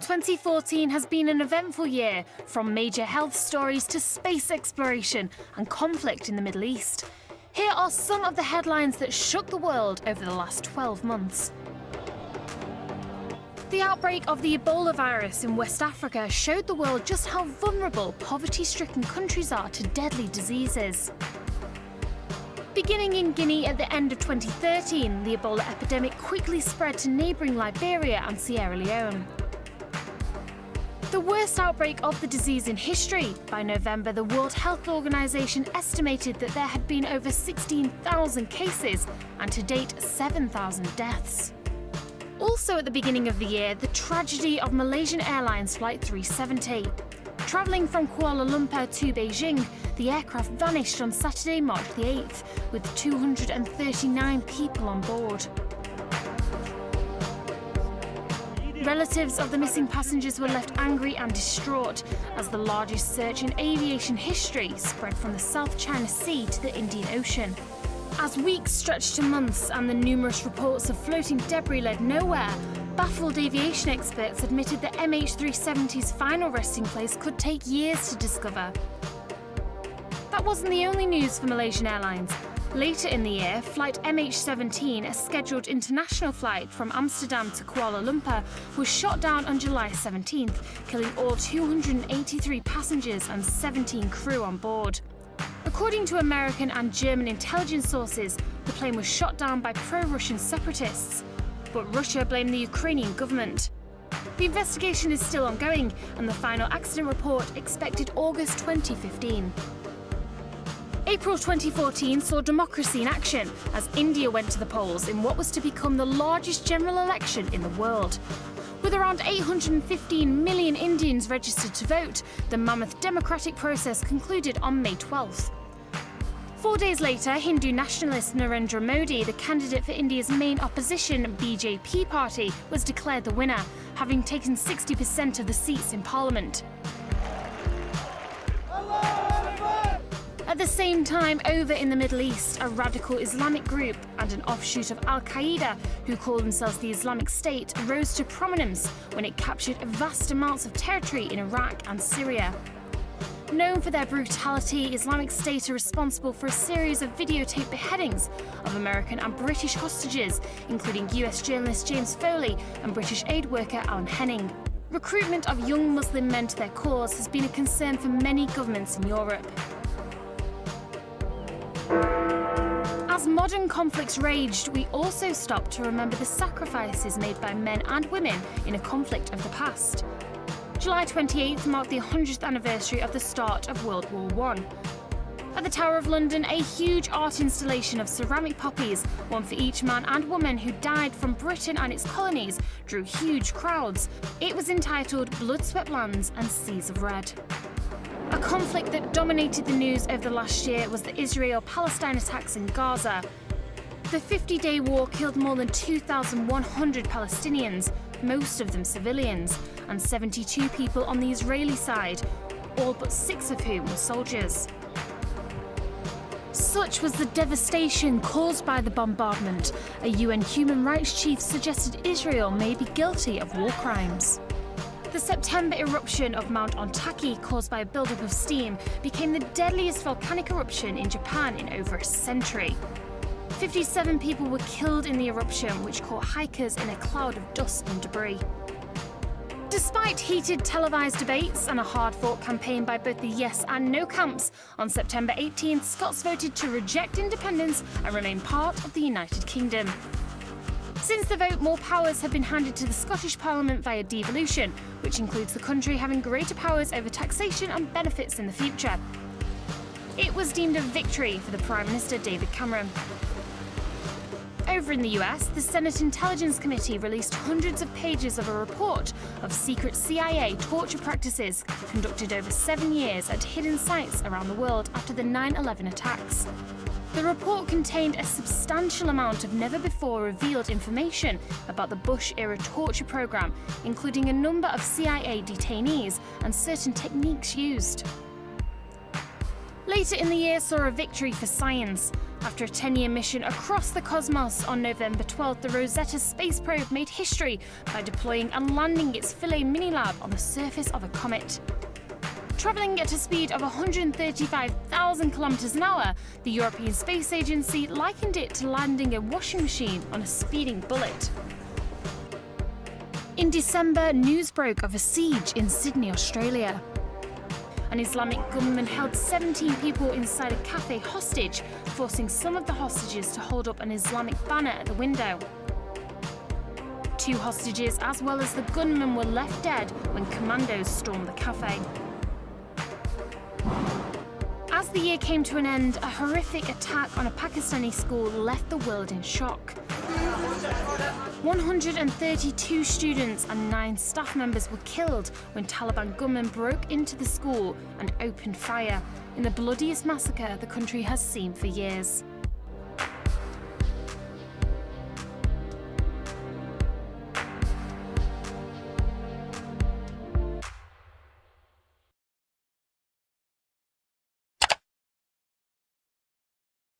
2014 has been an eventful year, from major health stories to space exploration and conflict in the Middle East. Here are some of the headlines that shook the world over the last 12 months. The outbreak of the Ebola virus in West Africa showed the world just how vulnerable poverty-stricken countries are to deadly diseases. Beginning in Guinea at the end of 2013, the Ebola epidemic quickly spread to neighbouring Liberia and Sierra Leone. The worst outbreak of the disease in history. By November, the World Health Organization estimated that there had been over 16,000 cases and to date 7,000 deaths. Also at the beginning of the year, the tragedy of Malaysian Airlines Flight 370. Travelling from Kuala Lumpur to Beijing, the aircraft vanished on Saturday, March the 8th, with 239 people on board. Relatives of the missing passengers were left angry and distraught as the largest search in aviation history spread from the South China Sea to the Indian Ocean. As weeks stretched to months and the numerous reports of floating debris led nowhere, baffled aviation experts admitted that MH370's final resting place could take years to discover. That wasn't the only news for Malaysian Airlines. Later in the year, flight MH17, a scheduled international flight from Amsterdam to Kuala Lumpur, was shot down on July 17th, killing all 283 passengers and 17 crew on board. According to American and German intelligence sources, the plane was shot down by pro-Russian separatists, but Russia blamed the Ukrainian government. The investigation is still ongoing, and the final accident report expected August 2015. April 2014 saw democracy in action as India went to the polls in what was to become the largest general election in the world. With around 815 million Indians registered to vote, the mammoth democratic process concluded on May 12th. 4 days later, Hindu nationalist Narendra Modi, the candidate for India's main opposition BJP party, was declared the winner, having taken 60% of the seats in parliament. At the same time, over in the Middle East, a radical Islamic group and an offshoot of Al-Qaeda, who call themselves the Islamic State, rose to prominence when it captured vast amounts of territory in Iraq and Syria. Known for their brutality, Islamic State are responsible for a series of videotaped beheadings of American and British hostages, including US journalist James Foley and British aid worker Alan Henning. Recruitment of young Muslim men to their cause has been a concern for many governments in Europe. As modern conflicts raged, we also stopped to remember the sacrifices made by men and women in a conflict of the past. July 28th marked the 100th anniversary of the start of World War I. At the Tower of London, a huge art installation of ceramic poppies, one for each man and woman who died from Britain and its colonies, drew huge crowds. It was entitled Blood-Swept Lands and Seas of Red. A conflict that dominated the news over the last year was the Israel-Palestine attacks in Gaza. The 50-day war killed more than 2,100 Palestinians, most of them civilians, and 72 people on the Israeli side, all but 6 of whom were soldiers. Such was the devastation caused by the bombardment. A UN human rights chief suggested Israel may be guilty of war crimes. The September eruption of Mount Ontake, caused by a buildup of steam, became the deadliest volcanic eruption in Japan in over a century. 57 people were killed in the eruption, which caught hikers in a cloud of dust and debris. Despite heated televised debates and a hard-fought campaign by both the yes and no camps, on September 18th, Scots voted to reject independence and remain part of the United Kingdom. Since the vote, more powers have been handed to the Scottish Parliament via devolution, which includes the country having greater powers over taxation and benefits in the future. It was deemed a victory for the Prime Minister David Cameron. Over in the US, the Senate Intelligence Committee released hundreds of pages of a report of secret CIA torture practices conducted over 7 years at hidden sites around the world after the 9/11 attacks. The report contained a substantial amount of never-before-revealed information about the Bush-era torture program, including a number of CIA detainees and certain techniques used. Later in the year saw a victory for science. After a 10-year mission across the cosmos, on November 12th, the Rosetta space probe made history by deploying and landing its Philae mini-lab on the surface of a comet. Travelling at a speed of 135,000 kilometers an hour, the European Space Agency likened it to landing a washing machine on a speeding bullet. In December, news broke of a siege in Sydney, Australia. An Islamic gunman held 17 people inside a cafe hostage, forcing some of the hostages to hold up an Islamic banner at the window. 2 hostages, as well as the gunman, were left dead when commandos stormed the cafe. As the year came to an end, a horrific attack on a Pakistani school left the world in shock. 132 students and 9 staff members were killed when Taliban gunmen broke into the school and opened fire in the bloodiest massacre the country has seen for years.